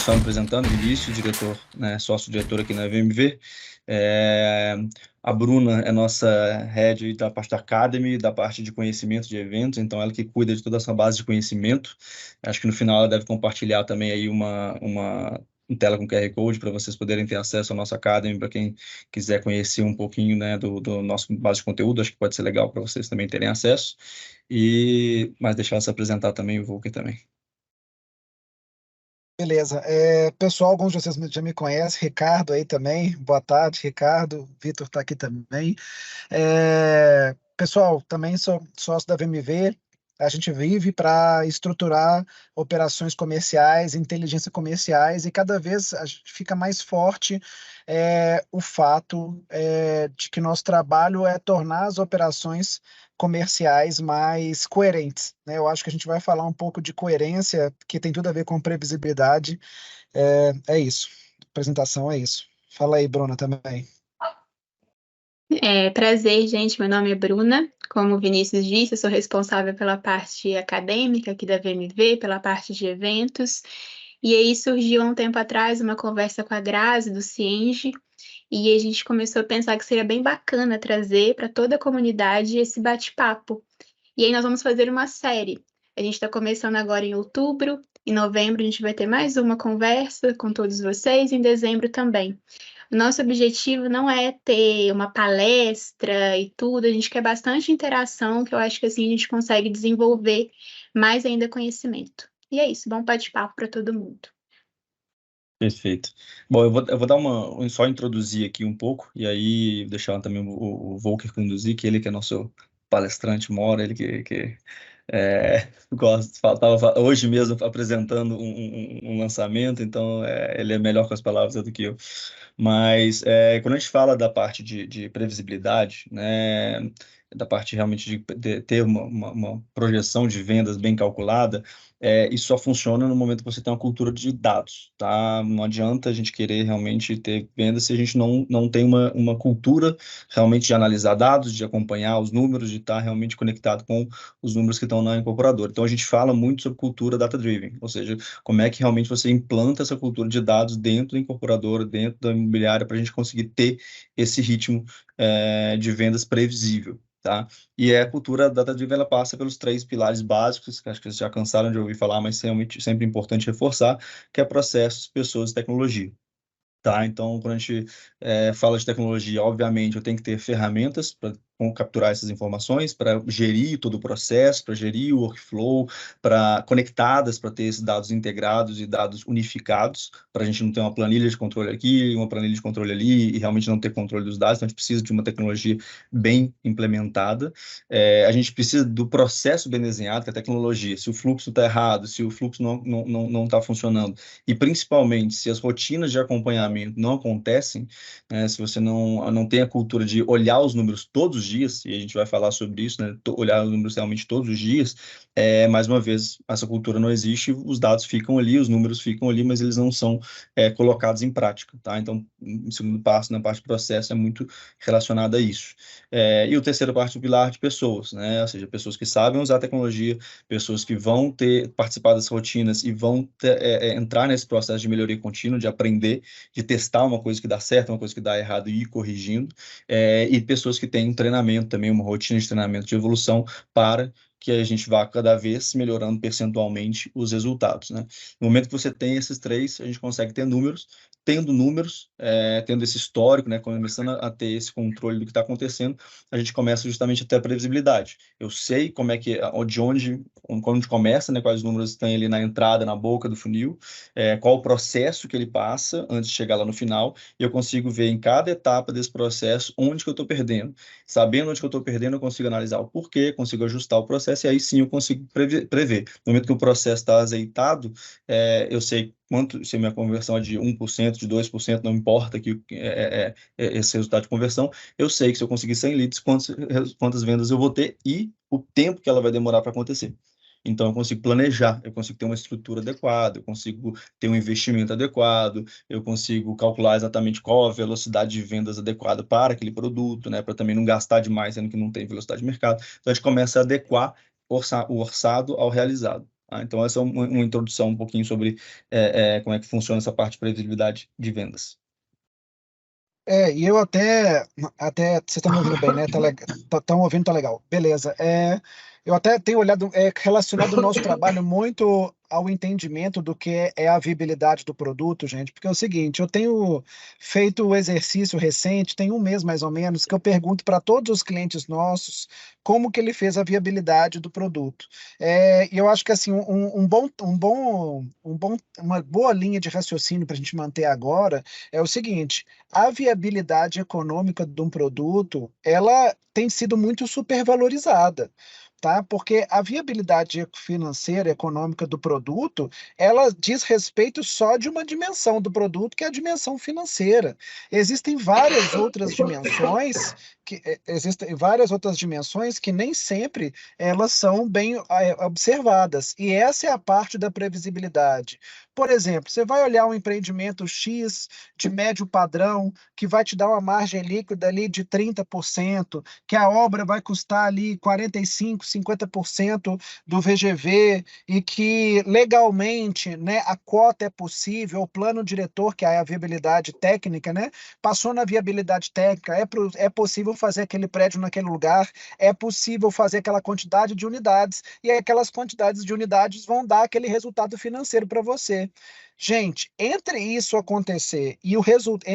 Só me apresentando, Vinícius, diretor, né, sócio-diretor aqui na VMV. É, a Bruna é nossa head da parte da Academy, da parte de conhecimento de eventos, então ela que cuida de toda essa base de conhecimento. Acho que no final ela deve compartilhar também aí uma tela com QR Code para vocês poderem ter acesso à nossa Academy, para quem quiser conhecer um pouquinho, né, do nosso base de conteúdo, acho que pode ser legal para vocês também terem acesso. Mas deixar ela se apresentar também, o Volker também. Beleza. Pessoal, alguns de vocês já me conhecem, Ricardo aí também. Boa tarde, Ricardo. Vitor está aqui também. Pessoal, também sou sócio da VMV. A gente vive para estruturar operações comerciais, inteligência comerciais, e cada vez fica mais forte o fato de que nosso trabalho é tornar as operações comerciais mais coerentes, né? Eu acho que a gente vai falar um pouco de coerência, que tem tudo a ver com previsibilidade. É isso. A apresentação é isso. Fala aí, Bruna, também. Prazer, gente. Meu nome é Bruna. Como o Vinícius disse, eu sou responsável pela parte acadêmica aqui da VMV, pela parte de eventos. E aí surgiu há um tempo atrás uma conversa com a Grazi, do Cienge, e a gente começou a pensar que seria bem bacana trazer para toda a comunidade esse bate-papo. E aí nós vamos fazer uma série. A gente está começando agora em outubro, em novembro a gente vai ter mais uma conversa com todos vocês, em dezembro também. O nosso objetivo não é ter uma palestra e tudo, a gente quer bastante interação, que eu acho que assim a gente consegue desenvolver mais ainda conhecimento. E é isso, bom bate-papo para todo mundo. Perfeito. Bom, eu vou dar só introduzir aqui um pouco, e aí deixar também o Volker conduzir, que ele que é nosso palestrante, mora, ele que estava hoje mesmo apresentando um lançamento, então ele é melhor com as palavras do que eu. Mas quando a gente fala da parte de previsibilidade, né, da parte realmente de ter uma projeção de vendas bem calculada, isso só funciona no momento que você tem uma cultura de dados, tá? Não adianta a gente querer realmente ter vendas se a gente não tem uma cultura realmente de analisar dados, de acompanhar os números, de estar realmente conectado com os números que estão na incorporadora. Então, a gente fala muito sobre cultura data-driven, ou seja, como é que realmente você implanta essa cultura de dados dentro da incorporadora, dentro da imobiliária, para a gente conseguir ter esse ritmo de vendas previsível. Tá? E a cultura data-driven ela passa pelos 3 pilares básicos, que acho que vocês já cansaram de ouvir falar, mas realmente sempre é importante reforçar, que é processos, pessoas e tecnologia. Tá? Então, quando a gente fala de tecnologia, obviamente, eu tenho que ter ferramentas para capturar essas informações, para gerir todo o processo, para gerir o workflow, para conectadas, para ter esses dados integrados e dados unificados, para a gente não ter uma planilha de controle aqui, uma planilha de controle ali, e realmente não ter controle dos dados. Então, a gente precisa de uma tecnologia bem implementada. A gente precisa do processo bem desenhado, que é a tecnologia. Se o fluxo está errado, se o fluxo não está funcionando, e principalmente se as rotinas de acompanhamento não acontecem, né, se você não tem a cultura de olhar os números todos os dias, e a gente vai falar sobre isso, né, olhar os números realmente todos os dias, mais uma vez, essa cultura não existe, os dados ficam ali, os números ficam ali, mas eles não são colocados em prática, tá? Então, o segundo passo na parte do processo é muito relacionado a isso. E o terceiro parte do pilar de pessoas, né? Ou seja, pessoas que sabem usar a tecnologia, pessoas que vão participar das rotinas e vão entrar nesse processo de melhoria contínua, de aprender, de testar uma coisa que dá certo, uma coisa que dá errado e ir corrigindo, e pessoas que têm um treinamento também, uma rotina de treinamento de evolução para que a gente vá cada vez melhorando percentualmente os resultados, né? No momento que você tem esses 3, a gente consegue ter números, tendo números, tendo esse histórico, né, começando a ter esse controle do que está acontecendo, a gente começa justamente a ter a previsibilidade. Eu sei como é que, quando a gente começa, né, quais números tem ali na entrada, na boca do funil, qual o processo que ele passa antes de chegar lá no final, e eu consigo ver em cada etapa desse processo onde que eu estou perdendo. Sabendo onde que eu estou perdendo, eu consigo analisar o porquê, consigo ajustar o processo, e aí sim eu consigo prever. No momento que o processo está azeitado, eu sei se a minha conversão é de 1%, de 2%, não importa esse resultado de conversão, eu sei que se eu conseguir 100 leads, quantas vendas eu vou ter e o tempo que ela vai demorar para acontecer. Então, eu consigo planejar, eu consigo ter uma estrutura adequada, eu consigo ter um investimento adequado, eu consigo calcular exatamente qual a velocidade de vendas adequada para aquele produto, né, para também não gastar demais, sendo que não tem velocidade de mercado. Então, a gente começa a adequar o orçado ao realizado. Tá? Então, essa é uma introdução um pouquinho sobre como é que funciona essa parte de previsibilidade de vendas. E eu até, vocês estão me ouvindo bem, né? Estão ouvindo, tá legal. Beleza. Eu até tenho olhado, relacionado o nosso trabalho muito ao entendimento do que é a viabilidade do produto, gente, porque é o seguinte, eu tenho feito o exercício recente, tem um mês mais ou menos, que eu pergunto para todos os clientes nossos como que ele fez a viabilidade do produto. E eu acho que assim, uma boa linha de raciocínio para a gente manter agora é o seguinte: a viabilidade econômica de um produto, ela tem sido muito supervalorizada. Tá? Porque a viabilidade financeira, econômica do produto, ela diz respeito só de uma dimensão do produto, que é a dimensão financeira. Existem várias outras dimensões que nem sempre elas são bem observadas. E essa é a parte da previsibilidade. Por exemplo, você vai olhar um empreendimento X de médio padrão, que vai te dar uma margem líquida ali de 30%, que a obra vai custar ali 45%, 50% do VGV, e que legalmente, né, a cota é possível, o plano diretor, que é a viabilidade técnica, né, passou na viabilidade técnica, é possível fazer aquele prédio naquele lugar, é possível fazer aquela quantidade de unidades, e aquelas quantidades de unidades vão dar aquele resultado financeiro para você. Gente, entre isso acontecer e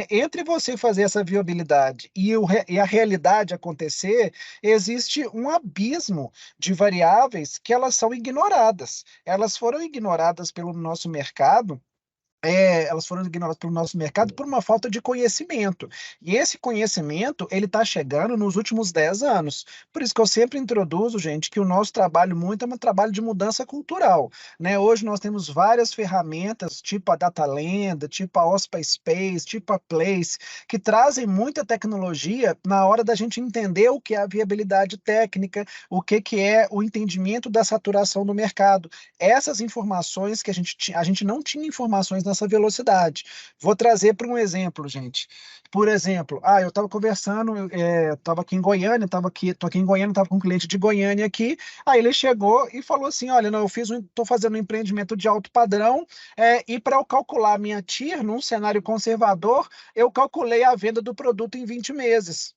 entre você fazer essa viabilidade e a realidade acontecer, existe um abismo de variáveis que elas são ignoradas. Elas foram ignoradas pelo nosso mercado. Elas foram ignoradas pelo nosso mercado por uma falta de conhecimento. E esse conhecimento, ele está chegando nos últimos 10 anos. Por isso que eu sempre introduzo, gente, que o nosso trabalho muito é um trabalho de mudança cultural, né? Hoje nós temos várias ferramentas, tipo a DataLenda, tipo a OSPA Space, tipo a Place, que trazem muita tecnologia na hora da gente entender o que é a viabilidade técnica, o que é o entendimento da saturação do mercado. Essas informações que a gente não tinha informações nessa velocidade. Vou trazer para um exemplo, gente. Por exemplo, eu estava conversando, estava aqui em Goiânia, tô aqui em Goiânia, estava com um cliente de Goiânia aqui, aí ele chegou e falou assim, olha, não, estou fazendo um empreendimento de alto padrão, e para eu calcular a minha TIR num cenário conservador, eu calculei a venda do produto em 20 meses.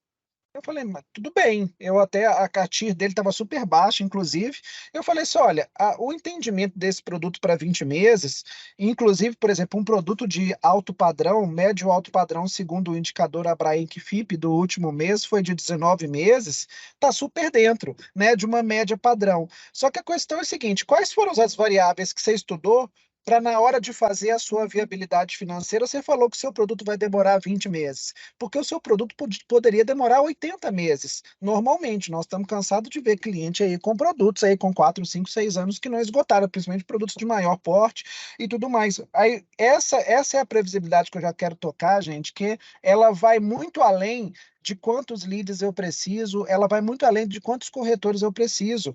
Eu falei, mas tudo bem. Eu até a TIR dele estava super baixa, inclusive. Eu falei assim: olha, o entendimento desse produto para 20 meses, inclusive, por exemplo, um produto de alto padrão, médio alto padrão, segundo o indicador Abrainc FIP do último mês, foi de 19 meses, está super dentro, né, de uma média padrão. Só que a questão é a seguinte: quais foram as variáveis que você estudou para, na hora de fazer a sua viabilidade financeira, você falou que o seu produto vai demorar 20 meses? Porque o seu produto poderia demorar 80 meses. Normalmente, nós estamos cansados de ver cliente aí com produtos aí com 4, 5, 6 anos que não esgotaram, principalmente produtos de maior porte e tudo mais. Aí, essa é a previsibilidade que eu já quero tocar, gente, que ela vai muito além de quantos leads eu preciso, ela vai muito além de quantos corretores eu preciso.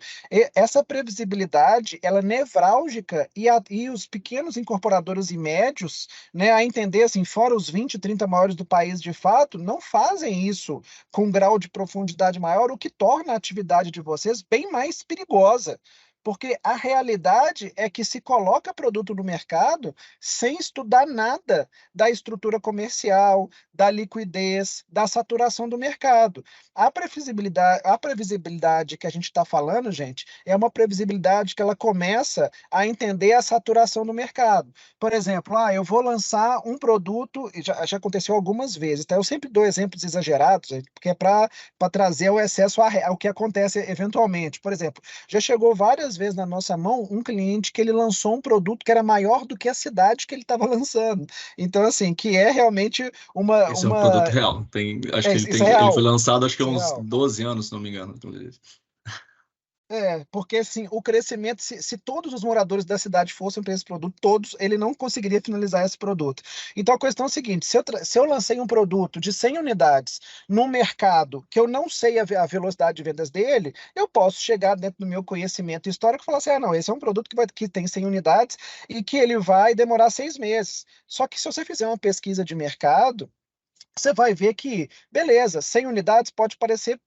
Essa previsibilidade, ela é nevrálgica, e os pequenos incorporadores e médios, né, a entender assim, fora os 20, 30 maiores do país de fato, não fazem isso com um grau de profundidade maior, o que torna a atividade de vocês bem mais perigosa. Porque a realidade é que se coloca produto no mercado sem estudar nada da estrutura comercial, da liquidez, da saturação do mercado. A previsibilidade que a gente está falando, gente, é uma previsibilidade que ela começa a entender a saturação do mercado. Por exemplo, eu vou lançar um produto, e já aconteceu algumas vezes, tá? Eu sempre dou exemplos exagerados, gente, porque é para trazer o excesso ao que acontece eventualmente. Por exemplo, já chegou várias vezes na nossa mão um cliente que ele lançou um produto que era maior do que a cidade que ele estava lançando. Então, assim, que é realmente Esse é um produto real. Acho que isso é ele foi real. lançado acho que há Isso é uns real. 12 anos, se não me engano, inclusive. Porque assim, o crescimento, se todos os moradores da cidade fossem para esse produto, todos, ele não conseguiria finalizar esse produto. Então a questão é a seguinte: se eu lancei um produto de 100 unidades no mercado que eu não sei a velocidade de vendas dele, eu posso chegar dentro do meu conhecimento histórico e falar assim: não, esse é um produto que tem 100 unidades e que ele vai demorar 6 meses. Só que se você fizer uma pesquisa de mercado, você vai ver que, beleza, 100 unidades pode parecer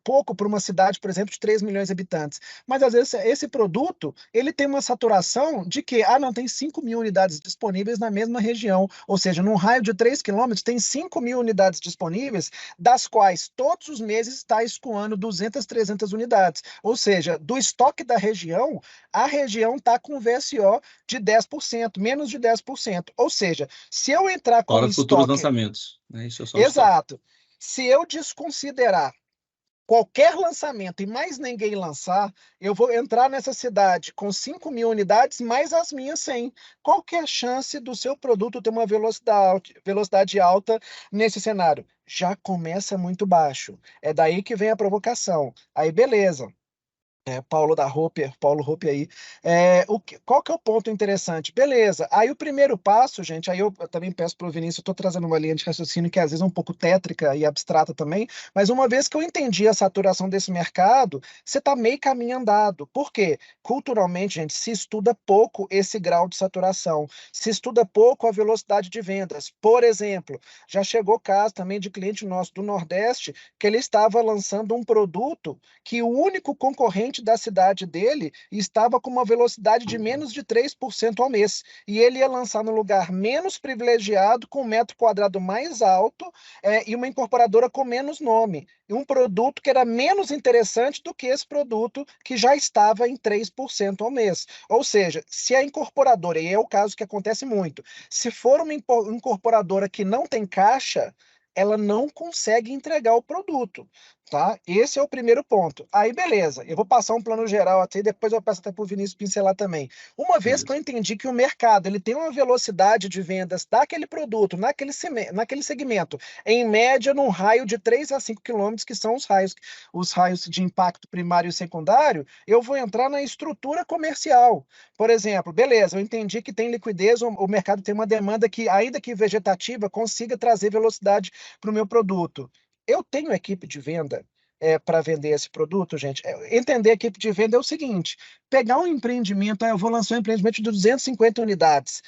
pouco para uma cidade, por exemplo, de 3 milhões de habitantes, mas às vezes esse produto, ele tem uma saturação de que, não, tem 5 mil unidades disponíveis na mesma região, ou seja, num raio de 3 quilômetros tem 5 mil unidades disponíveis, das quais todos os meses está escoando 200, 300 unidades, ou seja, do estoque da região, a região está com VSO de 10%, menos de 10%, ou seja, se eu entrar com Fora futuros estoque... lançamentos, né? Isso é só o estoque. Exato. Se eu desconsiderar qualquer lançamento e mais ninguém lançar, eu vou entrar nessa cidade com 5 mil unidades, mais as minhas 100. Qual que é a chance do seu produto ter uma velocidade alta nesse cenário? Já começa muito baixo. É daí que vem a provocação. Aí, beleza. Paulo Roper aí. Qual que é o ponto interessante? Beleza. Aí o primeiro passo, gente, aí eu também peço para o Vinícius, eu estou trazendo uma linha de raciocínio que às vezes é um pouco tétrica e abstrata também, mas uma vez que eu entendi a saturação desse mercado, você está meio caminho andado. Por quê? Culturalmente, gente, se estuda pouco esse grau de saturação, se estuda pouco a velocidade de vendas. Por exemplo, já chegou caso também de cliente nosso do Nordeste que ele estava lançando um produto que o único concorrente da cidade dele estava com uma velocidade de menos de 3% ao mês. E ele ia lançar no lugar menos privilegiado, com um metro quadrado mais alto, e uma incorporadora com menos nome. E um produto que era menos interessante do que esse produto que já estava em 3% ao mês. Ou seja, se a incorporadora, e é o caso que acontece muito, se for uma incorporadora que não tem caixa, ela não consegue entregar o produto, tá? Esse é o primeiro ponto. Aí, beleza, eu vou passar um plano geral até, depois eu peço até para o Vinícius pincelar também. Uma vez que eu entendi que o mercado ele tem uma velocidade de vendas daquele produto, naquele segmento, em média, num raio de 3 a 5 quilômetros, que são os raios de impacto primário e secundário, eu vou entrar na estrutura comercial. Por exemplo, beleza, eu entendi que tem liquidez, o mercado tem uma demanda que, ainda que vegetativa, consiga trazer velocidade para o meu produto. Eu tenho equipe de venda para vender esse produto, gente. Entender a equipe de venda é o seguinte: pegar um empreendimento, eu vou lançar um empreendimento de 250 unidades.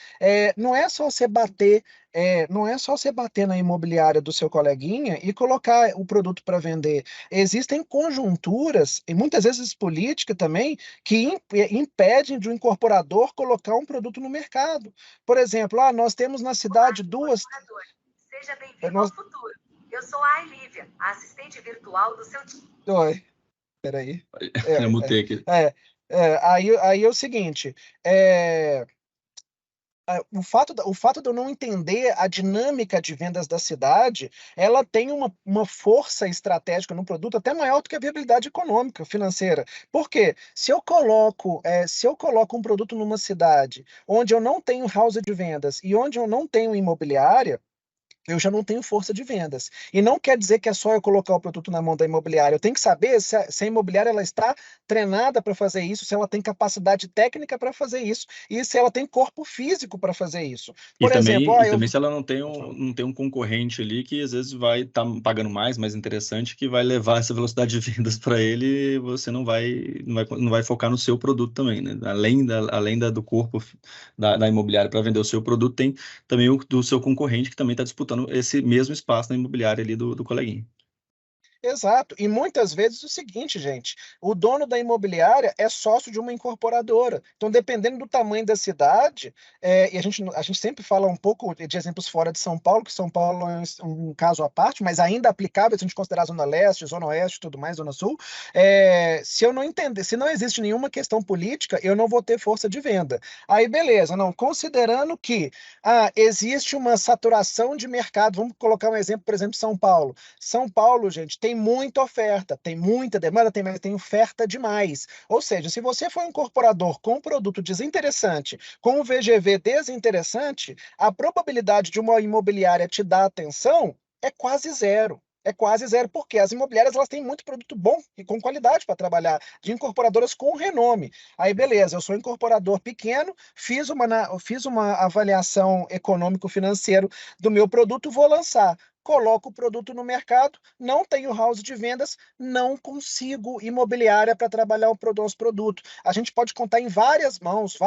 Não é só você bater, não é só você bater na imobiliária do seu coleguinha e colocar o produto para vender. Existem conjunturas, e muitas vezes política também, que impedem de um incorporador colocar um produto no mercado. Por exemplo, nós temos na cidade duas. Seja bem-vindo ao futuro. Eu sou a Ailívia, a assistente virtual do seu time. Oi, peraí. Eu mutei aqui. Aí é o seguinte, o fato de eu não entender a dinâmica de vendas da cidade, ela tem uma força estratégica no produto até maior do que a viabilidade econômica, financeira. Por quê? Se eu coloco um produto numa cidade onde eu não tenho house de vendas e onde eu não tenho imobiliária, eu já não tenho força de vendas. E não quer dizer que é só eu colocar o produto na mão da imobiliária. Eu tenho que saber se a imobiliária ela está treinada para fazer isso, se ela tem capacidade técnica para fazer isso e se ela tem corpo físico para fazer isso. Por exemplo, também se ela não tem um concorrente ali que às vezes vai estar pagando mais interessante, que vai levar essa velocidade de vendas para ele, você não vai focar no seu produto também, né? Além do corpo da imobiliária para vender o seu produto, tem também o do seu concorrente que também está disputando esse mesmo espaço na imobiliária ali do coleguinha. Exato. E muitas vezes o seguinte, gente, o dono da imobiliária é sócio de uma incorporadora. Então, dependendo do tamanho da cidade, e a gente sempre fala um pouco de exemplos fora de São Paulo, que São Paulo é um caso à parte, mas ainda aplicável se a gente considerar a Zona Leste, Zona Oeste, tudo mais, Zona Sul. Se eu não entender, se não existe nenhuma questão política, eu não vou ter força de venda. Aí, beleza, não, considerando que existe uma saturação de mercado, vamos colocar um exemplo, por exemplo, São Paulo. São Paulo, gente, tem muita oferta, tem muita demanda, mas tem oferta demais. Ou seja, se você for um incorporador com um produto desinteressante, com um VGV desinteressante, a probabilidade de uma imobiliária te dar atenção é quase zero. É quase zero, porque as imobiliárias elas têm muito produto bom e com qualidade para trabalhar, de incorporadoras com renome. Aí, beleza, eu sou incorporador pequeno, fiz uma avaliação econômico-financeira do meu produto, vou lançar. coloco o produto no mercado, não tenho house de vendas, não consigo imobiliária para trabalhar o nosso produto. A gente pode contar em várias mãos,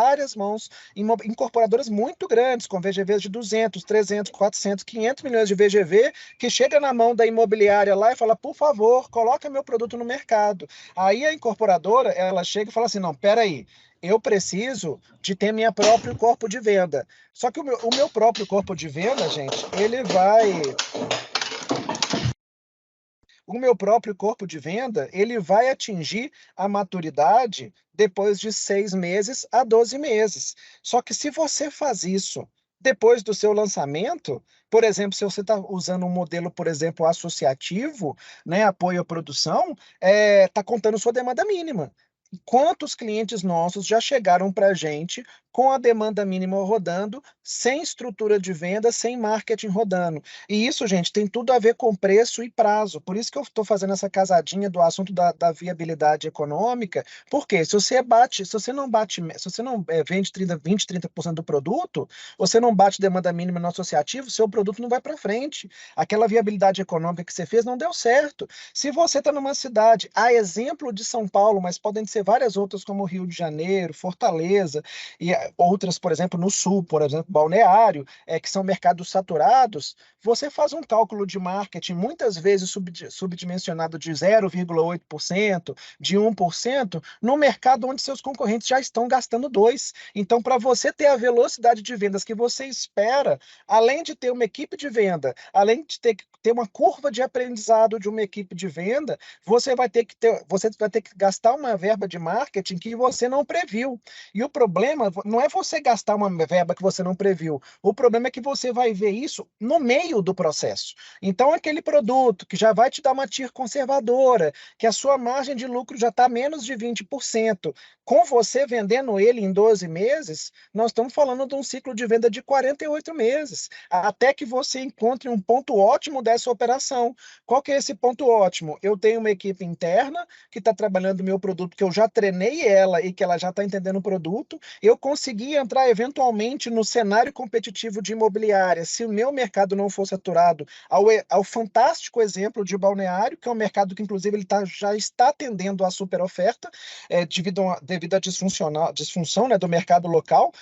incorporadoras muito grandes, com VGVs de 200, 300, 400, 500 milhões de VGV, que chega na mão da imobiliária lá e fala, por favor, coloca meu produto no mercado. Aí a incorporadora, ela chega e fala assim, não, peraí, eu preciso de ter minha próprio corpo de venda. Só que o meu próprio corpo de venda, gente, o meu próprio corpo de venda, ele vai atingir a maturidade depois de 6 meses a 12 meses. Só que se você faz isso depois do seu lançamento, por exemplo, se você está usando um modelo, por exemplo, associativo, né, apoio à produção, está contando sua demanda mínima. Quantos clientes nossos já chegaram para a gente com a demanda mínima rodando, sem estrutura de venda, sem marketing rodando? E isso, gente, tem tudo a ver com preço e prazo. Por isso que eu estou fazendo essa casadinha do assunto da viabilidade econômica, porque se você não vende 20, 30% do produto, você não bate demanda mínima no associativo, seu produto não vai para frente. Aquela viabilidade econômica que você fez não deu certo. Se você está numa cidade, a exemplo de São Paulo, mas podem ser várias outras, como Rio de Janeiro, Fortaleza, e outras, por exemplo, no Sul, por exemplo, Balneário, que são mercados saturados, você faz um cálculo de marketing, muitas vezes subdimensionado de 0,8%, de 1%, no mercado onde seus concorrentes já estão gastando 2%. Então, para você ter a velocidade de vendas que você espera, além de ter uma equipe de venda, além de ter uma curva de aprendizado de uma equipe de venda, você vai ter que gastar uma verba de marketing que você não previu. E o problema não é você gastar uma verba que você não previu. O problema é que você vai ver isso no meio do processo. Então, aquele produto que já vai te dar uma TIR conservadora, que a sua margem de lucro já está menos de 20%, com você vendendo ele em 12 meses, nós estamos falando de um ciclo de venda de 48 meses, até que você encontre um ponto ótimo dessa operação. Qual que é esse ponto ótimo? Eu tenho uma equipe interna que está trabalhando o meu produto, que eu já treinei ela e que ela já está entendendo o produto. Eu consegui entrar eventualmente no cenário competitivo de imobiliária, se o meu mercado não fosse saturado, ao fantástico exemplo de Balneário, que é um mercado que, inclusive, já está atendendo a super oferta, devido à disfunção, né, do mercado local.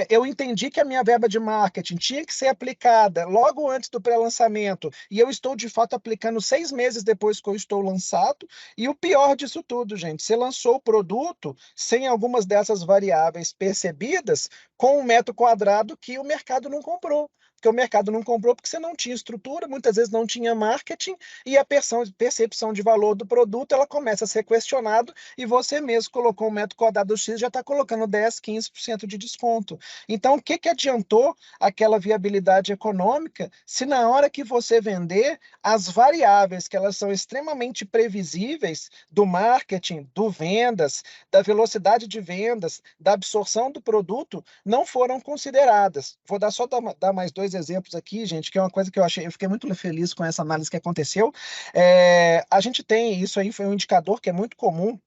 Eu entendi que a minha verba de marketing tinha que ser aplicada logo antes do pré-lançamento, e eu estou, de fato, aplicando 6 meses depois que eu estou lançado. E o pior disso tudo, gente, você lançou o produto sem algumas dessas variáveis percebidas, com 1 metro quadrado que o mercado não comprou. Porque o mercado não comprou porque você não tinha estrutura, muitas vezes não tinha marketing, e a percepção de valor do produto ela começa a ser questionado, e você mesmo colocou 1 metro quadrado X, já está colocando 10, 15% de desconto. Então, o que adiantou aquela viabilidade econômica se na hora que você vender, as variáveis que elas são extremamente previsíveis do marketing, do vendas, da velocidade de vendas, da absorção do produto, não foram consideradas? Vou dar mais 2 exemplos aqui, gente, que é uma coisa que eu fiquei muito feliz com essa análise que aconteceu. A gente tem, isso aí foi um indicador que é muito comum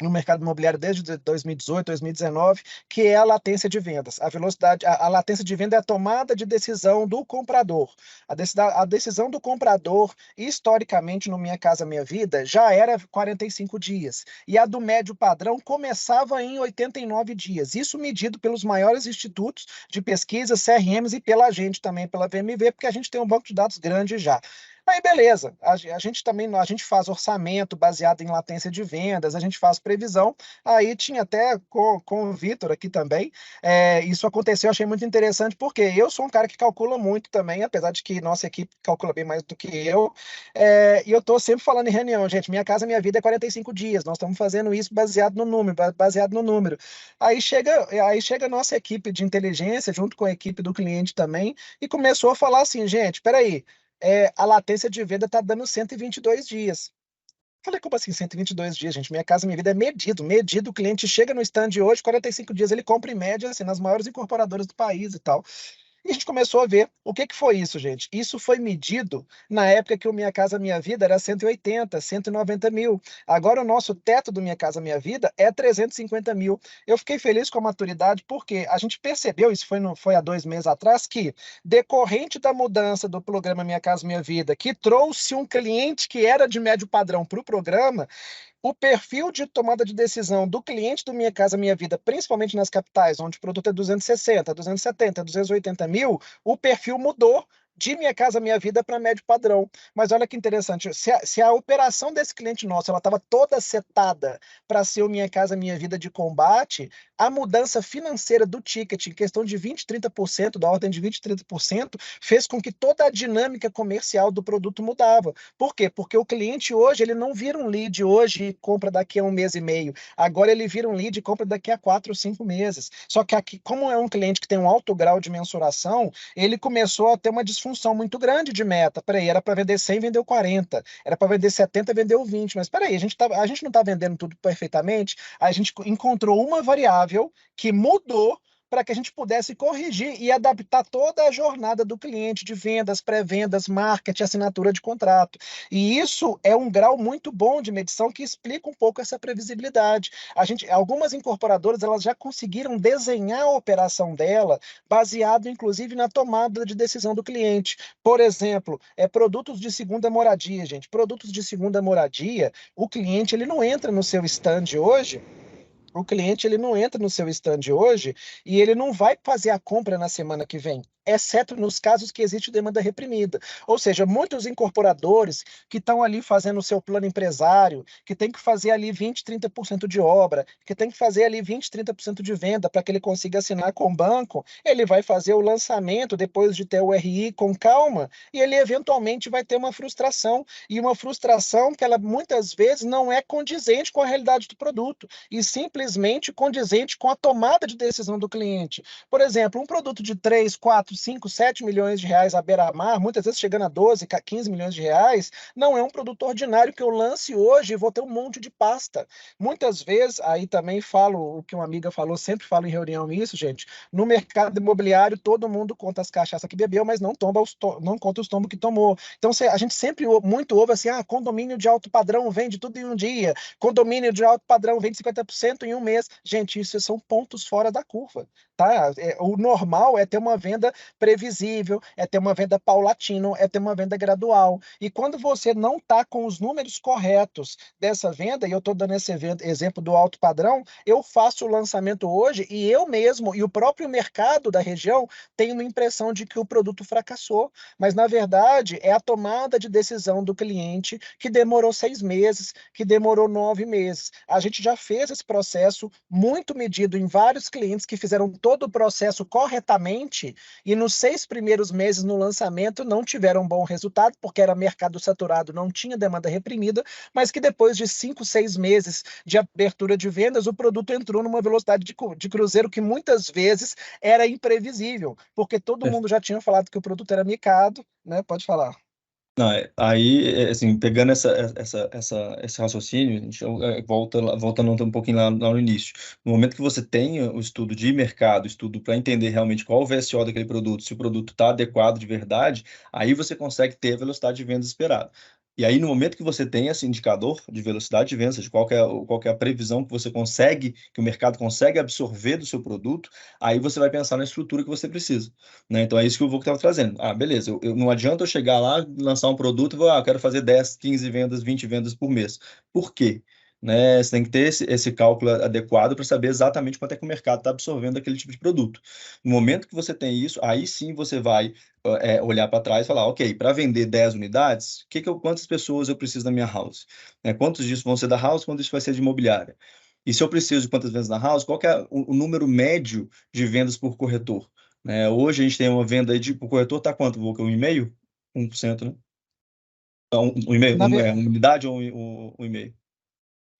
no mercado imobiliário desde 2018, 2019, que é a latência de vendas. A latência de venda é a tomada de decisão do comprador. A decisão do comprador, historicamente, no Minha Casa Minha Vida, já era 45 dias. E a do médio padrão começava em 89 dias. Isso medido pelos maiores institutos de pesquisa, CRMs, e pela gente também, pela VMV, porque a gente tem um banco de dados grande já. Aí, beleza, a gente faz orçamento baseado em latência de vendas, a gente faz previsão. Aí tinha até com o Vitor aqui também, isso aconteceu, eu achei muito interessante, porque eu sou um cara que calcula muito também, apesar de que nossa equipe calcula bem mais do que eu, e eu estou sempre falando em reunião, gente, Minha Casa Minha Vida é 45 dias, nós estamos fazendo isso baseado no número. Aí chega a nossa equipe de inteligência, junto com a equipe do cliente também, e começou a falar assim, gente, peraí, a latência de venda está dando 122 dias. Falei, como assim 122 dias, gente? Minha Casa Minha Vida é medido. O cliente chega no stand hoje, 45 dias, ele compra em média, assim, nas maiores incorporadoras do país e tal. E a gente começou a ver o que foi isso, gente. Isso foi medido na época que o Minha Casa Minha Vida era 180, 190 mil. Agora o nosso teto do Minha Casa Minha Vida é 350 mil. Eu fiquei feliz com a maturidade porque a gente percebeu, isso foi há 2 meses atrás, que decorrente da mudança do programa Minha Casa Minha Vida, que trouxe um cliente que era de médio padrão para o programa, o perfil de tomada de decisão do cliente do Minha Casa Minha Vida, principalmente nas capitais, onde o produto é 260, 270, 280 mil, o perfil mudou de Minha Casa Minha Vida para médio padrão. Mas olha que interessante, se a operação desse cliente nosso ela estava toda setada para ser o Minha Casa Minha Vida de combate, a mudança financeira do ticket, em questão de 20, 30%, da ordem de 20, 30%, fez com que toda a dinâmica comercial do produto mudava. Por quê? Porque o cliente hoje, ele não vira um lead hoje e compra daqui a 1 mês e meio. Agora ele vira um lead e compra daqui a 4 ou 5 meses. Só que aqui, como é um cliente que tem um alto grau de mensuração, ele começou a ter uma disfunção muito grande de meta. Peraí, era para vender 100, vendeu 40. Era para vender 70, vendeu 20. Mas peraí, a gente não está vendendo tudo perfeitamente. A gente encontrou uma variável que mudou para que a gente pudesse corrigir e adaptar toda a jornada do cliente de vendas, pré-vendas, marketing, assinatura de contrato. E isso é um grau muito bom de medição que explica um pouco essa previsibilidade. Algumas incorporadoras, elas já conseguiram desenhar a operação dela baseado inclusive na tomada de decisão do cliente. Por exemplo, produtos de segunda moradia, gente. Produtos de segunda moradia, o cliente ele não entra no seu stand hoje. O cliente ele não entra no seu stand hoje e ele não vai fazer a compra na semana que vem, exceto nos casos que existe demanda reprimida. Ou seja, muitos incorporadores que estão ali fazendo o seu plano empresário, que tem que fazer ali 20, 30% de obra, que tem que fazer ali 20, 30% de venda para que ele consiga assinar com o banco, ele vai fazer o lançamento depois de ter o RI com calma e ele eventualmente vai ter uma frustração. E uma frustração que ela muitas vezes não é condizente com a realidade do produto e simplesmente condizente com a tomada de decisão do cliente. Por exemplo, um produto de 3, 4, 5, 7 milhões de reais à beira-mar, muitas vezes chegando a 12, 15 milhões de reais, não é um produto ordinário que eu lance hoje e vou ter um monte de pasta. Muitas vezes, aí também falo o que uma amiga falou, sempre falo em reunião isso, gente, no mercado imobiliário todo mundo conta as cachaças que bebeu, mas não conta os tombos que tomou. Então a gente sempre muito ouve assim, condomínio de alto padrão vende tudo em um dia, condomínio de alto padrão vende 50% em um mês. Gente, isso são pontos fora da curva. Tá? O normal é ter uma venda previsível, é ter uma venda paulatina, é ter uma venda gradual. E quando você não está com os números corretos dessa venda, e eu estou dando esse exemplo do alto padrão, eu faço o lançamento hoje e eu mesmo e o próprio mercado da região tem uma impressão de que o produto fracassou. Mas, na verdade, é a tomada de decisão do cliente que demorou 6 meses, que demorou 9 meses. A gente já fez esse processo muito medido em vários clientes que fizeram todo o processo corretamente e nos 6 primeiros meses no lançamento não tiveram um bom resultado, porque era mercado saturado, não tinha demanda reprimida, mas que depois de 5, 6 meses de abertura de vendas, o produto entrou numa velocidade de cruzeiro que muitas vezes era imprevisível, porque todo mundo já tinha falado que o produto era micado, né? Pode falar. Não, aí, assim, pegando esse raciocínio, a gente voltando um pouquinho lá no início. No momento que você tem o estudo de mercado, estudo para entender realmente qual o VSO daquele produto, se o produto está adequado de verdade, aí você consegue ter a velocidade de venda esperada. E aí, no momento que você tem esse indicador de velocidade de venda, de qual que é a previsão que você consegue, que o mercado consegue absorver do seu produto, aí você vai pensar na estrutura que você precisa, né? Então, é isso que o Vulco estava trazendo. Beleza, não adianta eu chegar lá, lançar um produto e eu quero fazer 10, 15 vendas, 20 vendas por mês. Por quê? Né? Você tem que ter esse cálculo adequado para saber exatamente quanto é que o mercado está absorvendo aquele tipo de produto. No momento que você tem isso, aí sim você vai olhar para trás e falar, ok, para vender 10 unidades, quantas pessoas eu preciso na minha house? Quantos disso vão ser da house, quantos disso vai ser de imobiliária? E se eu preciso de quantas vendas na house, qual que é o número médio de vendas por corretor? Hoje a gente tem uma venda aí por corretor, tá quanto, Vulca? 1,5%? 1%, né? Então, 1,5%, uma unidade ou 1,5%?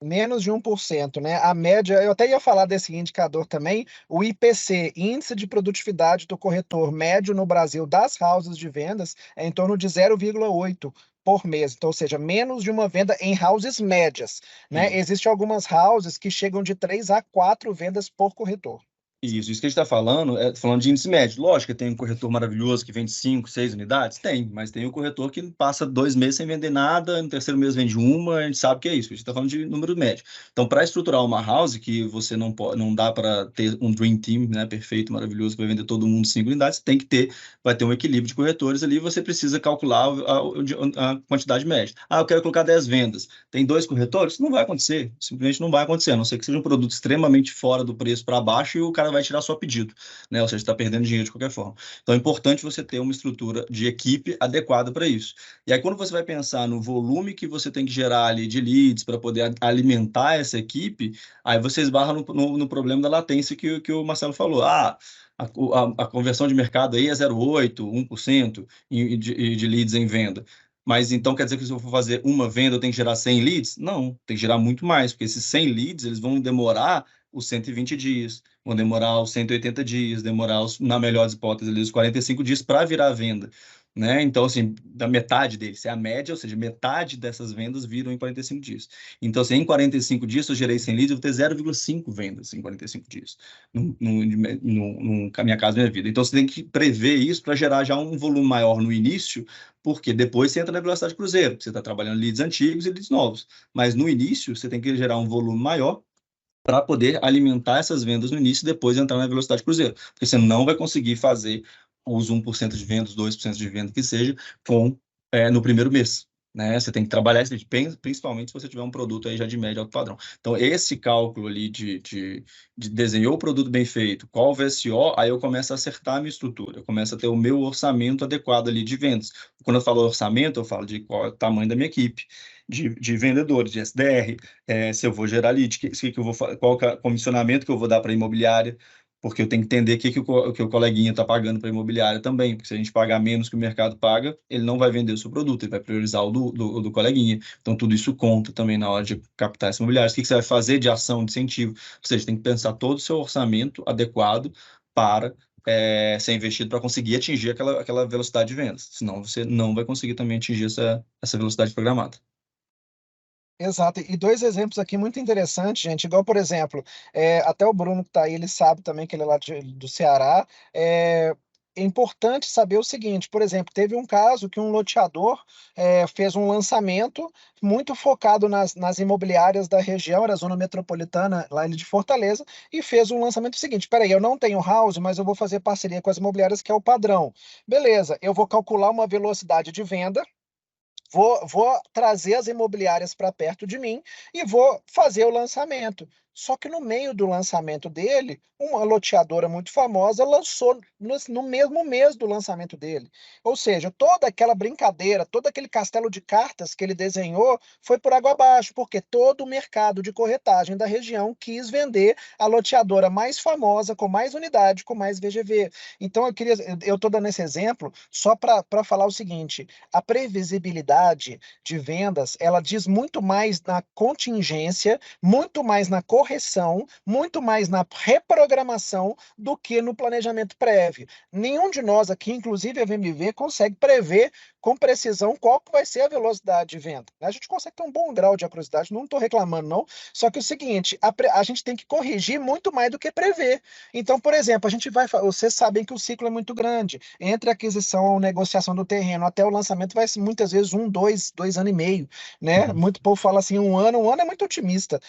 Menos de 1%, né? A média, eu até ia falar desse indicador também, o IPC, Índice de Produtividade do Corretor Médio no Brasil das houses de vendas, é em torno de 0,8 por mês, então, ou seja, menos de uma venda em houses médias, né? Existem algumas houses que chegam de 3 a 4 vendas por corretor. Isso que a gente está falando, falando de índice médio. Lógico que tem um corretor maravilhoso que vende 5, 6 unidades? Tem, mas tem o corretor que passa 2 meses sem vender nada, no terceiro mês vende uma, a gente sabe que é isso, a gente está falando de número médio. Então, para estruturar uma house, que você não dá para ter um dream team, né, perfeito, maravilhoso, que vai vender todo mundo 5 unidades, vai ter um equilíbrio de corretores ali, você precisa calcular a quantidade média. Eu quero colocar 10 vendas. Tem 2 corretores? Não vai acontecer, simplesmente não vai acontecer, a não ser que seja um produto extremamente fora do preço para baixo e o cara vai tirar só pedido, né? Ou seja, está perdendo dinheiro de qualquer forma. Então é importante você ter uma estrutura de equipe adequada para isso. E aí, quando você vai pensar no volume que você tem que gerar ali de leads para poder alimentar essa equipe, aí você esbarra no problema da latência que o Marcelo falou. A conversão de mercado aí é 0,8%, 1% de leads em venda. Mas então quer dizer que se eu for fazer uma venda, eu tenho que gerar 100 leads? Não, tem que gerar muito mais, porque esses 100 leads, eles vão demorar os 120 dias, vão demorar os 180 dias, na melhor das hipóteses, os 45 dias para virar a venda, né? Então, assim, da metade deles, é a média, ou seja, metade dessas vendas viram em 45 dias. Então, assim, em 45 dias, se eu gerei 100 leads, eu vou ter 0,5 vendas em 45 dias, na minha casa, minha vida. Então, você tem que prever isso para gerar já um volume maior no início, porque depois você entra na velocidade cruzeiro, você está trabalhando leads antigos e leads novos. Mas no início, você tem que gerar um volume maior para poder alimentar essas vendas no início e depois entrar na velocidade cruzeiro. Porque você não vai conseguir fazer os 1% de vendas, 2% de venda que seja, no primeiro mês. Né? Você tem que trabalhar isso, principalmente se você tiver um produto aí já de médio alto padrão. Então, esse cálculo ali de desenhou o produto bem feito, qual o VSO, aí eu começo a acertar a minha estrutura, eu começo a ter o meu orçamento adequado ali de vendas. Quando eu falo orçamento, eu falo de qual é o tamanho da minha equipe, de vendedores, de SDR, se eu vou gerar lead, qual é o comissionamento que eu vou dar para a imobiliária, porque eu tenho que entender que o coleguinha está pagando para a imobiliária também, porque se a gente pagar menos que o mercado paga, ele não vai vender o seu produto, ele vai priorizar o do coleguinha. Então, tudo isso conta também na hora de captar essa imobiliária. O que você vai fazer de ação, de incentivo? Ou seja, tem que pensar todo o seu orçamento adequado para ser investido para conseguir atingir aquela velocidade de vendas. Senão, você não vai conseguir também atingir essa velocidade programada. Exato, e 2 exemplos aqui muito interessantes, gente, igual, por exemplo, até o Bruno que está aí, ele sabe também que ele é lá do Ceará, é importante saber o seguinte, por exemplo, teve um caso que um loteador fez um lançamento muito focado nas imobiliárias da região, era a zona metropolitana, lá de Fortaleza, e fez um lançamento seguinte, peraí, eu não tenho house, mas eu vou fazer parceria com as imobiliárias, que é o padrão. Beleza, eu vou calcular uma velocidade de venda, vou trazer as imobiliárias para perto de mim e vou fazer o lançamento. Só que no meio do lançamento dele, uma loteadora muito famosa lançou no mesmo mês do lançamento dele. Ou seja, toda aquela brincadeira, todo aquele castelo de cartas que ele desenhou foi por água abaixo, porque todo o mercado de corretagem da região quis vender a loteadora mais famosa, com mais unidade, com mais VGV. Então eu estou dando esse exemplo só para falar o seguinte: a previsibilidade de vendas, ela diz muito mais na contingência, muito mais na correção, muito mais na reprogramação do que no planejamento prévio. Nenhum de nós aqui, inclusive a VMV, consegue prever com precisão qual que vai ser a velocidade de venda. A gente consegue ter um bom grau de acuracidade, não estou reclamando não, só que é o seguinte, a gente tem que corrigir muito mais do que prever. Então, por exemplo, vocês sabem que o ciclo é muito grande, entre a aquisição ou negociação do terreno até o lançamento vai ser muitas vezes 2 anos e meio, né? Muito povo fala assim, um ano é muito otimista.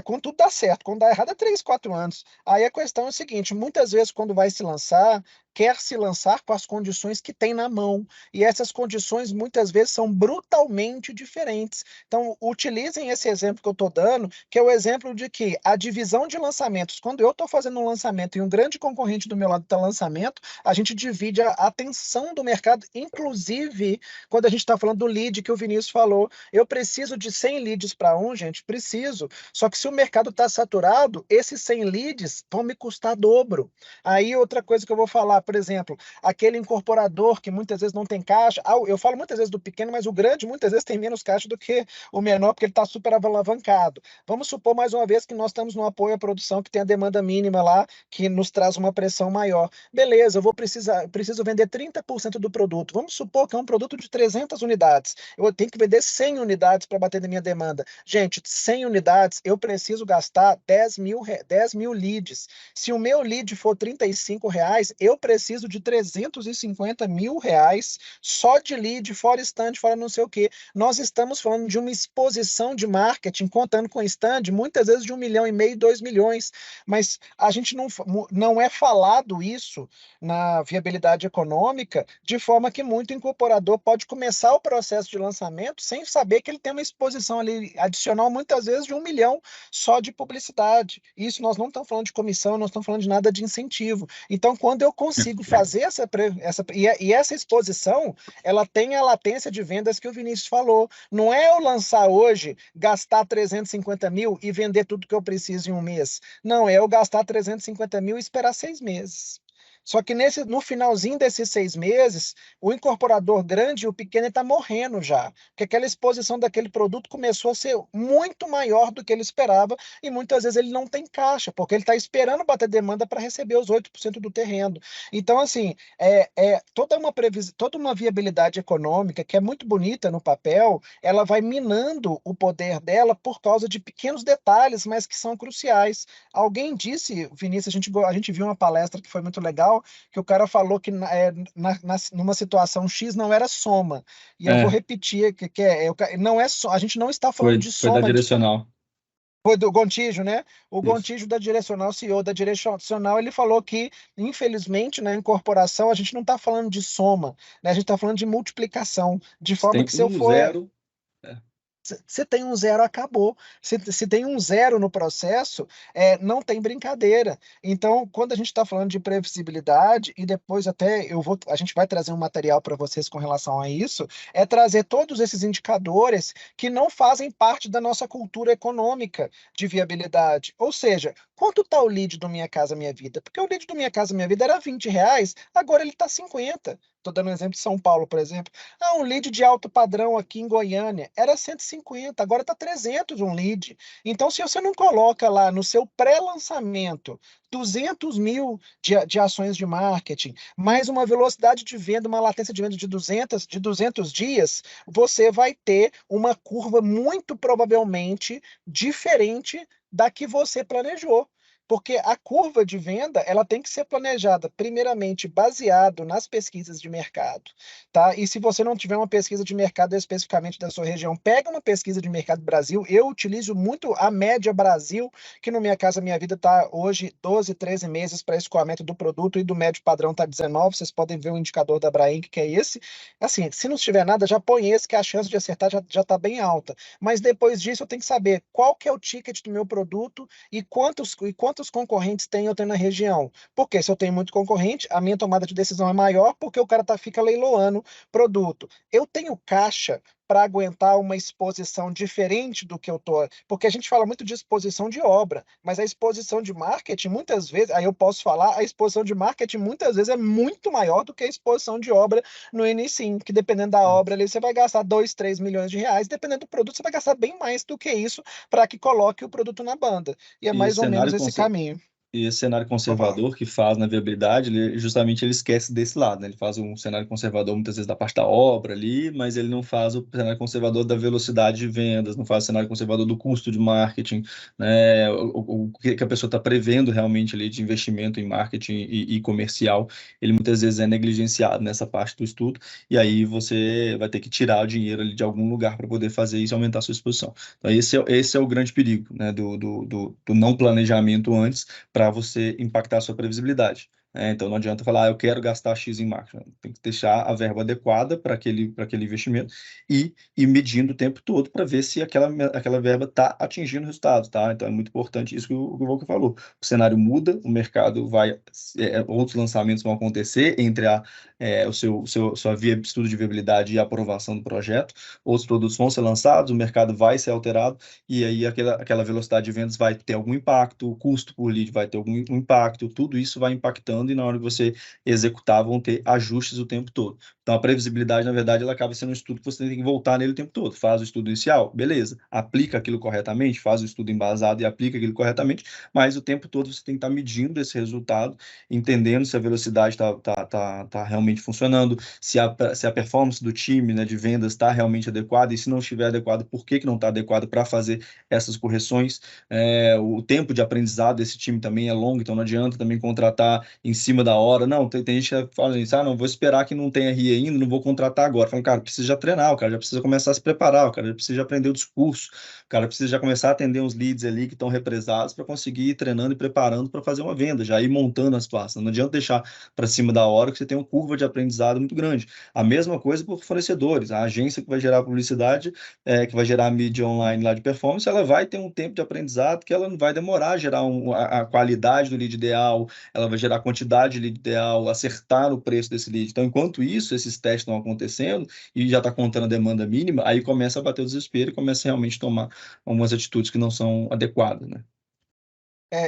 Quando tudo dá certo, quando dá errado é 3, 4 anos. Aí a questão é o seguinte, muitas vezes quando vai se lançar, quer se lançar com as condições que tem na mão. E essas condições muitas vezes são brutalmente diferentes. Então, utilizem esse exemplo que eu estou dando, que é o exemplo de que a divisão de lançamentos, quando eu estou fazendo um lançamento e um grande concorrente do meu lado está lançamento, a gente divide a atenção do mercado, inclusive quando a gente está falando do lead que o Vinícius falou. Eu preciso de 100 leads para gente? Preciso. Só que se o mercado está saturado, esses 100 leads vão me custar dobro. Aí outra coisa que eu vou falar, por exemplo, aquele incorporador que muitas vezes não tem caixa. Eu falo muitas vezes do pequeno, mas o grande muitas vezes tem menos caixa do que o menor, porque ele está super alavancado. Vamos supor, mais uma vez, que nós estamos no apoio à produção, que tem a demanda mínima lá, que nos traz uma pressão maior. Beleza, eu preciso vender 30% do produto. Vamos supor que é um produto de 300 unidades. Eu tenho que vender 100 unidades para bater na minha demanda. Gente, 100 unidades, eu preciso gastar 10 mil leads. Se o meu lead for R$ 35, eu preciso de R$ 350 mil só de lead, fora stand, fora não sei o quê. Nós estamos falando de uma exposição de marketing, contando com stand, muitas vezes de 1,5 milhão, 2 milhões, mas a gente não é falado isso na viabilidade econômica, de forma que muito incorporador pode começar o processo de lançamento sem saber que ele tem uma exposição ali adicional, muitas vezes de 1 milhão só de publicidade. Isso nós não estamos falando de comissão, não estamos falando de nada de incentivo. Então, quando eu consigo fazer essa exposição, ela tem a latência de vendas que o Vinícius falou. Não é eu lançar hoje, gastar 350 mil e vender tudo que eu preciso em um mês. Não, é eu gastar 350 mil e esperar 6 meses. Só que no finalzinho desses 6 meses, o incorporador grande e o pequeno está morrendo já. Porque aquela exposição daquele produto começou a ser muito maior do que ele esperava e muitas vezes ele não tem caixa, porque ele está esperando bater demanda para receber os 8% do terreno. Então, assim, toda uma viabilidade econômica que é muito bonita no papel, ela vai minando o poder dela por causa de pequenos detalhes, mas que são cruciais. Alguém disse, Vinícius, a gente viu uma palestra que foi muito legal, que o cara falou que numa situação X não era soma. E eu vou repetir, não é a gente não está falando de soma. Foi da direcional. Foi do Gontijo, né? O Gontijo da Direcional, CEO da Direcional, ele falou que, infelizmente, na incorporação, a gente não está falando de soma, né? A gente está falando de multiplicação, de forma que se eu for... Zero. Se tem um zero, acabou. Se tem um zero no processo, não tem brincadeira. Então, quando a gente está falando de previsibilidade, e depois até a gente vai trazer um material para vocês com relação a isso, é trazer todos esses indicadores que não fazem parte da nossa cultura econômica de viabilidade. Ou seja, quanto está o lead do Minha Casa Minha Vida? Porque o lead do Minha Casa Minha Vida era R$ 20, agora ele está 50. Estou dando um exemplo de São Paulo, por exemplo. Um lead de alto padrão aqui em Goiânia era 150, agora está 300 um lead. Então, se você não coloca lá no seu pré-lançamento 200 mil de ações de marketing, mais uma velocidade de venda, uma latência de venda de 200 dias, você vai ter uma curva muito provavelmente diferente da que você planejou. Porque a curva de venda, ela tem que ser planejada, primeiramente, baseado nas pesquisas de mercado, tá? E se você não tiver uma pesquisa de mercado especificamente da sua região, pega uma pesquisa de mercado Brasil. Eu utilizo muito a média Brasil, que no Minha Casa Minha Vida está hoje 12, 13 meses para escoamento do produto e do médio padrão está 19. Vocês podem ver o indicador da Brainc, que é esse. Assim, se não tiver nada, já põe esse, que a chance de acertar já está bem alta. Mas depois disso, eu tenho que saber qual que é o ticket do meu produto e quantos concorrentes eu tenho na região. Porque se eu tenho muito concorrente, a minha tomada de decisão é maior, porque o cara fica leiloando produto. Eu tenho caixa para aguentar uma exposição diferente do que eu tô, porque a gente fala muito de exposição de obra, mas a exposição de marketing, muitas vezes, aí eu posso falar, a exposição de marketing muitas vezes é muito maior do que a exposição de obra no início, que dependendo da obra ali, você vai gastar 2, 3 milhões de reais, dependendo do produto, você vai gastar bem mais do que isso para que coloque o produto na banda. E é mais ou menos esse caminho. E esse cenário conservador que faz na viabilidade, ele esquece desse lado, né? Ele faz um cenário conservador muitas vezes da parte da obra ali, mas ele não faz o cenário conservador da velocidade de vendas, não faz o cenário conservador do custo de marketing, né? O que a pessoa está prevendo realmente ali de investimento em marketing e comercial, ele muitas vezes é negligenciado nessa parte do estudo, e aí você vai ter que tirar o dinheiro ali de algum lugar para poder fazer isso e aumentar a sua exposição. Então esse é o grande perigo, né? Do não planejamento antes, para você impactar a sua previsibilidade. Então, não adianta falar, eu quero gastar X em marketing. Tem que deixar a verba adequada para aquele investimento e ir medindo o tempo todo para ver se aquela verba está atingindo o resultado. Tá? Então, é muito importante isso que o Volker falou. O cenário muda, o mercado outros lançamentos vão acontecer entre sua estudo de viabilidade e aprovação do projeto. Outros produtos vão ser lançados, o mercado vai ser alterado e aí aquela velocidade de vendas vai ter algum impacto, o custo por lead vai ter algum impacto, tudo isso vai impactando rodando e na hora que você executar vão ter ajustes o tempo todo. Então, a previsibilidade, na verdade, ela acaba sendo um estudo que você tem que voltar nele o tempo todo. Faz o estudo inicial, beleza. Aplica aquilo corretamente, faz o estudo embasado e aplica aquilo corretamente, mas o tempo todo você tem que estar medindo esse resultado, entendendo se a velocidade está realmente funcionando, se a performance do time, né, de vendas está realmente adequada, e se não estiver adequado, por que não está adequado para fazer essas correções. O tempo de aprendizado desse time também é longo, então não adianta também contratar em cima da hora. Não, tem gente que fala isso, não, vou esperar que não tenha RI ainda, não vou contratar agora. Fala, cara, precisa já treinar, o cara já precisa começar a se preparar, o cara já precisa aprender o discurso, o cara precisa já começar a atender uns leads ali que estão represados para conseguir ir treinando e preparando para fazer uma venda, já ir montando a situação. Não adianta deixar para cima da hora que você tem uma curva de aprendizado muito grande. A mesma coisa por fornecedores. A agência que vai gerar publicidade, que vai gerar mídia online lá de performance, ela vai ter um tempo de aprendizado que ela não vai demorar a gerar a qualidade do lead ideal, ela vai gerar a quantidade de lead ideal, acertar o preço desse lead. Então, enquanto isso, esses testes estão acontecendo e já está contando a demanda mínima, aí começa a bater o desespero e começa a realmente tomar algumas atitudes que não são adequadas, né?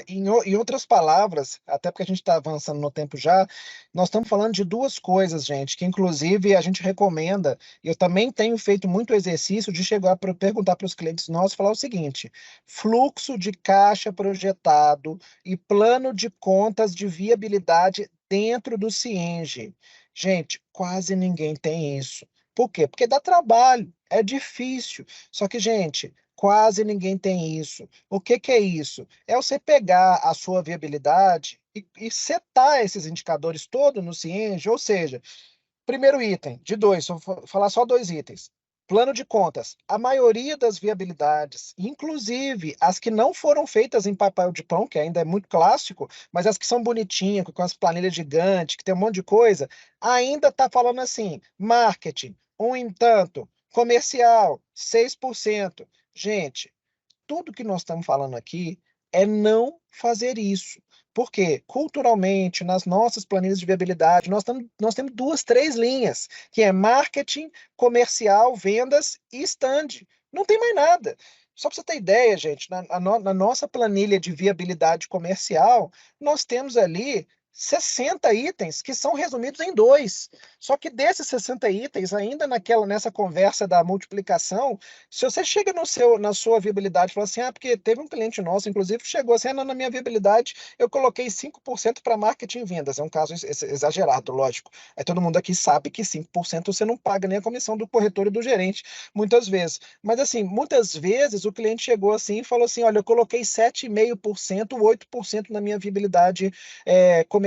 Em outras palavras, até porque a gente está avançando no tempo já, nós estamos falando de duas coisas, gente, que inclusive a gente recomenda, e eu também tenho feito muito exercício de chegar para perguntar para os clientes nossos, falar o seguinte: fluxo de caixa projetado e plano de contas de viabilidade dentro do Cienge. Gente, quase ninguém tem isso. Por quê? Porque dá trabalho, é difícil. Só que, gente, quase ninguém tem isso. O que que é isso? É você pegar a sua viabilidade e setar esses indicadores todos no Cienge, ou seja, primeiro item, de dois, vou falar só dois itens. Plano de contas. A maioria das viabilidades, inclusive as que não foram feitas em papel de pão, que ainda é muito clássico, mas as que são bonitinhas, com as planilhas gigantes, que tem um monte de coisa, ainda está falando assim: marketing, um em tanto, comercial, 6%. Gente, tudo que nós estamos falando aqui é não fazer isso. Porque, culturalmente, nas nossas planilhas de viabilidade, nós temos duas, três linhas, que é marketing, comercial, vendas e stand. Não tem mais nada. Só para você ter ideia, gente, na nossa planilha de viabilidade comercial, nós temos ali 60 itens que são resumidos em dois. Só que desses 60 itens, ainda nessa conversa da multiplicação, se você chega na sua viabilidade e fala assim, porque teve um cliente nosso, inclusive, chegou assim, na minha viabilidade, eu coloquei 5% para marketing e vendas. É um caso exagerado, lógico. Aí todo mundo aqui sabe que 5% você não paga nem a comissão do corretor e do gerente, muitas vezes. Mas assim, muitas vezes o cliente chegou assim e falou assim, olha, eu coloquei 7,5%, 8% na minha viabilidade comercial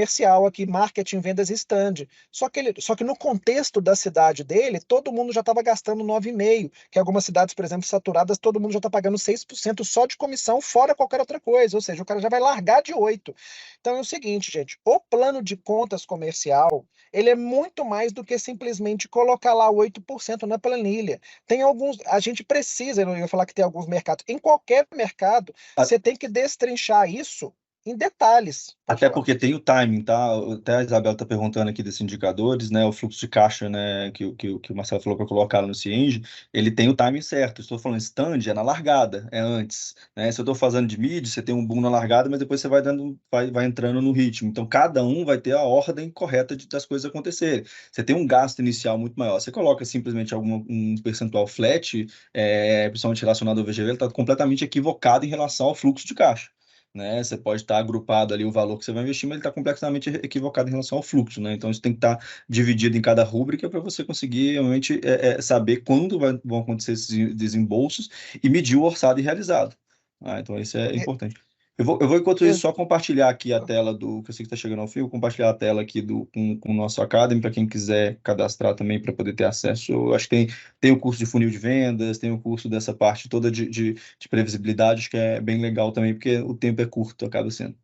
aqui, marketing, vendas e stand. Só que no contexto da cidade dele, todo mundo já estava gastando 9,5%, que algumas cidades, por exemplo, saturadas, todo mundo já está pagando 6% só de comissão, fora qualquer outra coisa. Ou seja, o cara já vai largar de 8%. Então é o seguinte, gente, o plano de contas comercial, ele é muito mais do que simplesmente colocar lá 8% na planilha. Tem alguns, a gente precisa, eu ia falar que tem alguns mercados, em qualquer mercado, você tem que destrinchar isso em detalhes. Até porque tem o timing, tá? Até a Isabel está perguntando aqui desses indicadores, né? O fluxo de caixa, né? Que o Marcelo falou para colocar no Cienge, ele tem o timing certo. Estou falando stand, é na largada, é antes, né? Se eu estou fazendo de mid, você tem um boom na largada, mas depois você vai entrando no ritmo. Então, cada um vai ter a ordem correta das coisas acontecerem. Você tem um gasto inicial muito maior. Você coloca simplesmente um percentual flat, principalmente relacionado ao VGV, ele está completamente equivocado em relação ao fluxo de caixa. Né? Você pode estar agrupado ali o valor que você vai investir, mas ele está completamente equivocado em relação ao fluxo, né? Então isso tem que estar dividido em cada rúbrica para você conseguir realmente saber quando vão acontecer esses desembolsos e medir o orçado e realizado. Então isso é importante. Eu vou, enquanto isso, só compartilhar aqui a tela do, que eu sei que está chegando ao fim, vou compartilhar a tela aqui com o nosso Academy, para quem quiser cadastrar também, para poder ter acesso. Eu acho que tem o curso de funil de vendas, tem o curso dessa parte toda de previsibilidade, acho que é bem legal também, porque o tempo é curto, acaba sendo.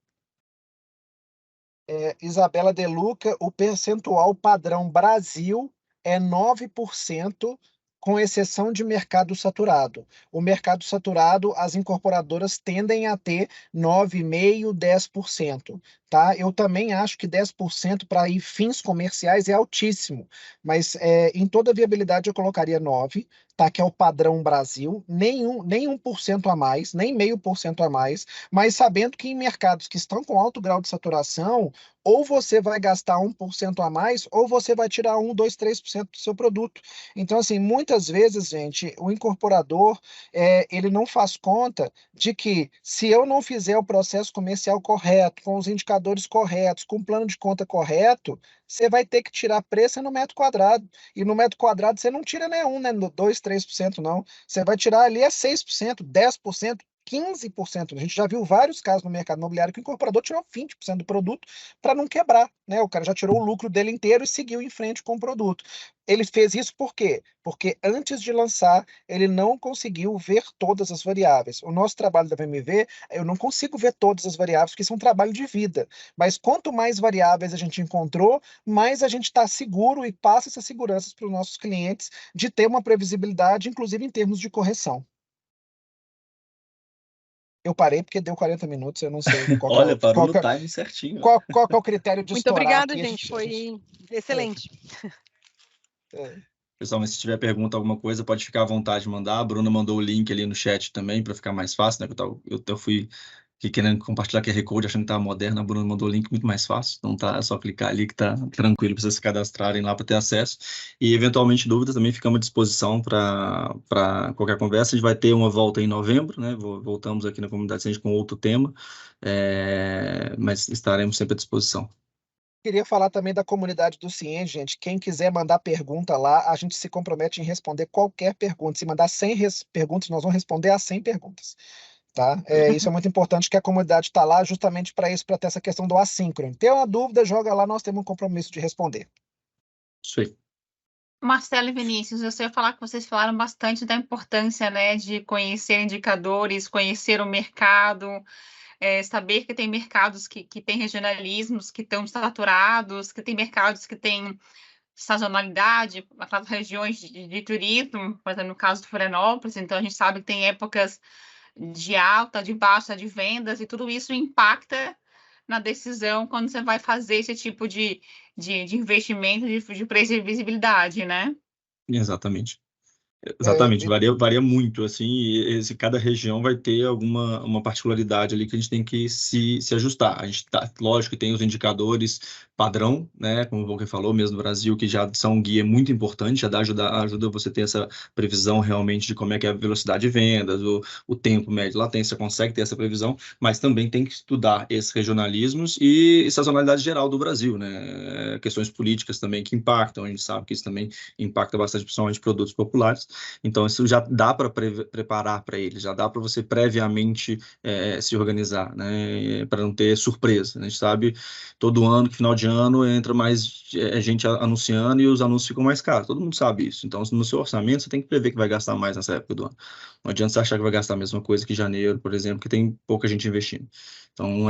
Isabela De Luca, o percentual padrão Brasil é 9%, com exceção de mercado saturado. O mercado saturado, as incorporadoras tendem a ter 9,5%, 10%. Tá? Eu também acho que 10% para fins comerciais é altíssimo, mas em toda viabilidade eu colocaria 9%. tá? Que é o padrão Brasil, nem 1% a mais, nem 0,5% a mais, mas sabendo que em mercados que estão com alto grau de saturação, ou você vai gastar 1% a mais, ou você vai tirar 1, 2, 3% do seu produto. Então, assim, muitas vezes, gente, o incorporador, ele não faz conta de que se eu não fizer o processo comercial correto, com os indicadores corretos, com o plano de conta correto, você vai ter que tirar preço no metro quadrado. E no metro quadrado você não tira nenhum, né? No 2, 3% não. Você vai tirar ali 6%, 10%, 15%. A gente já viu vários casos no mercado imobiliário que o incorporador tirou 20% do produto para não quebrar, né? O cara já tirou o lucro dele inteiro e seguiu em frente com o produto. Ele fez isso por quê? Porque antes de lançar, ele não conseguiu ver todas as variáveis. O nosso trabalho da VMV, eu não consigo ver todas as variáveis, porque isso é um trabalho de vida. Mas quanto mais variáveis a gente encontrou, mais a gente está seguro e passa essas seguranças para os nossos clientes de ter uma previsibilidade, inclusive em termos de correção. Eu parei porque deu 40 minutos, eu não sei qual Olha, parou no que é, time certinho. qual que é o critério de Muito estourar obrigada, aqui. gente. Foi excelente. Pessoal, mas se tiver pergunta, alguma coisa, pode ficar à vontade de mandar. A Bruna mandou o link ali no chat também, para ficar mais fácil, né? Eu fui aqui querendo compartilhar QR Code, achando que estava moderno. A Bruna mandou o link muito mais fácil. Então tá, é só clicar ali que tá tranquilo para vocês se cadastrarem lá para ter acesso. E, eventualmente, dúvidas também ficamos à disposição para qualquer conversa. A gente vai ter uma volta em novembro, né? Voltamos aqui na Comunidade Ciente com outro tema, mas estaremos sempre à disposição. Queria falar também da comunidade do CIEN, gente. Quem quiser mandar pergunta lá, a gente se compromete em responder qualquer pergunta. Se mandar 100 perguntas, nós vamos responder a 100 perguntas. Tá? Isso é muito importante, que a comunidade está lá justamente para isso, para ter essa questão do assíncrono. Tem uma dúvida, joga lá, nós temos um compromisso de responder. Isso aí. Marcelo e Vinícius, eu sei falar que vocês falaram bastante da importância, né, de conhecer indicadores, conhecer o mercado, saber que tem mercados que têm regionalismos, que estão saturados, que tem mercados que têm sazonalidade, aquelas regiões de turismo, por exemplo, no caso do Florianópolis, então a gente sabe que tem épocas de alta, de baixa, de vendas, e tudo isso impacta na decisão quando você vai fazer esse tipo de investimento de previsibilidade, né? Exatamente. Exatamente, varia muito, assim, e cada região vai ter uma particularidade ali que a gente tem que se ajustar. A gente lógico que tem os indicadores padrão, né, como o Volker falou, mesmo no Brasil, que já são um guia muito importante, ajuda você a ter essa previsão realmente de como é que é a velocidade de vendas, o tempo médio de latência, consegue ter essa previsão, mas também tem que estudar esses regionalismos e sazonalidade geral do Brasil, né, questões políticas também que impactam, a gente sabe que isso também impacta bastante, principalmente produtos populares. Então, isso já dá para preparar para ele, já dá para você previamente se organizar, né, para não ter surpresa. A gente sabe, todo ano, que final de ano, entra mais gente anunciando e os anúncios ficam mais caros. Todo mundo sabe isso. Então, no seu orçamento, você tem que prever que vai gastar mais nessa época do ano. Não adianta você achar que vai gastar a mesma coisa que janeiro, por exemplo, que tem pouca gente investindo. Então,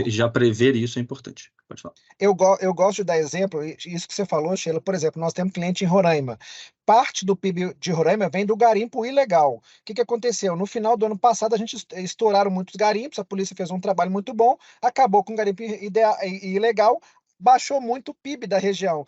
já prever isso é importante. Pode falar. Eu gosto de dar exemplo, isso que você falou, Sheila. Por exemplo, nós temos cliente em Roraima. Parte do PIB de Roraima vem do garimpo ilegal. O que aconteceu? No final do ano passado, a gente estouraram muitos garimpos, a polícia fez um trabalho muito bom, acabou com o garimpo ilegal, baixou muito o PIB da região.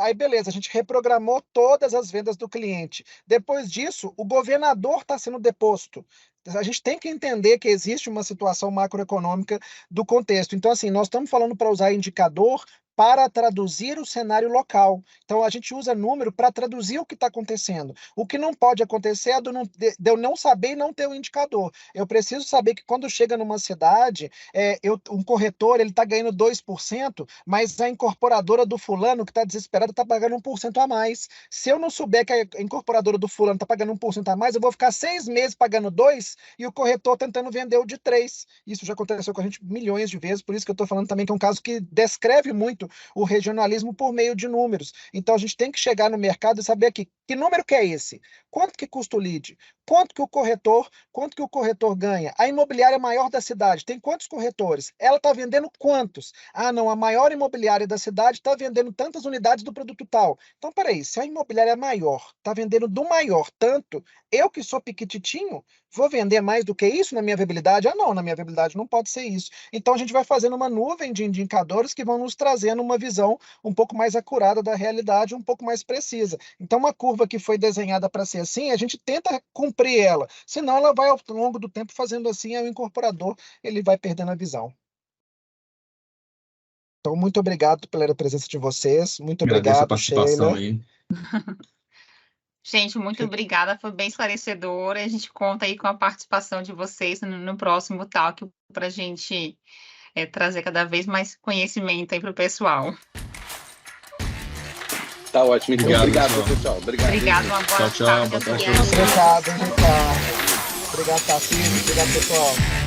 Aí beleza, a gente reprogramou todas as vendas do cliente. Depois disso, o governador está sendo deposto. A gente tem que entender que existe uma situação macroeconômica do contexto. Então, assim, nós estamos falando para usar indicador para traduzir o cenário local. Então, a gente usa número para traduzir o que está acontecendo. O que não pode acontecer é de eu não saber e não ter o indicador. Eu preciso saber que quando chega numa cidade, um corretor ele está ganhando 2%, mas a incorporadora do fulano, que está desesperada, está pagando 1% a mais. Se eu não souber que a incorporadora do fulano está pagando 1% a mais, eu vou ficar 6 meses pagando 2% e o corretor tentando vender o de 3%. Isso já aconteceu com a gente milhões de vezes, por isso que eu estou falando também que é um caso que descreve muito o regionalismo por meio de números. Então, a gente tem que chegar no mercado e saber aqui, que número que é esse? Quanto que custa o lead? Quanto que o corretor ganha? A imobiliária maior da cidade tem quantos corretores? Ela está vendendo quantos? Ah, não, a maior imobiliária da cidade está vendendo tantas unidades do produto tal. Então, peraí, se a imobiliária maior está vendendo do maior tanto, eu que sou piquititinho, vou vender mais do que isso na minha viabilidade? Ah, não, na minha viabilidade não pode ser isso. Então, a gente vai fazendo uma nuvem de indicadores que vão nos trazendo tendo uma visão um pouco mais acurada da realidade, um pouco mais precisa. Então, uma curva que foi desenhada para ser assim, a gente tenta cumprir ela, senão ela vai ao longo do tempo fazendo assim, aí o incorporador ele vai perdendo a visão. Então, muito obrigado pela presença de vocês, muito Agradeço a obrigado, participação Sheila. aí. Gente, muito obrigada, foi bem esclarecedora. A gente conta aí com a participação de vocês no próximo talk para a gente trazer cada vez mais conhecimento aí para o pessoal. Tá ótimo, então. Obrigado, Pessoal. Obrigado. Obrigada, uma boa Tchau, tarde. boa tarde a a todos. todos. Obrigado, Ricardo. Obrigado, Tarcísio. Obrigado, pessoal.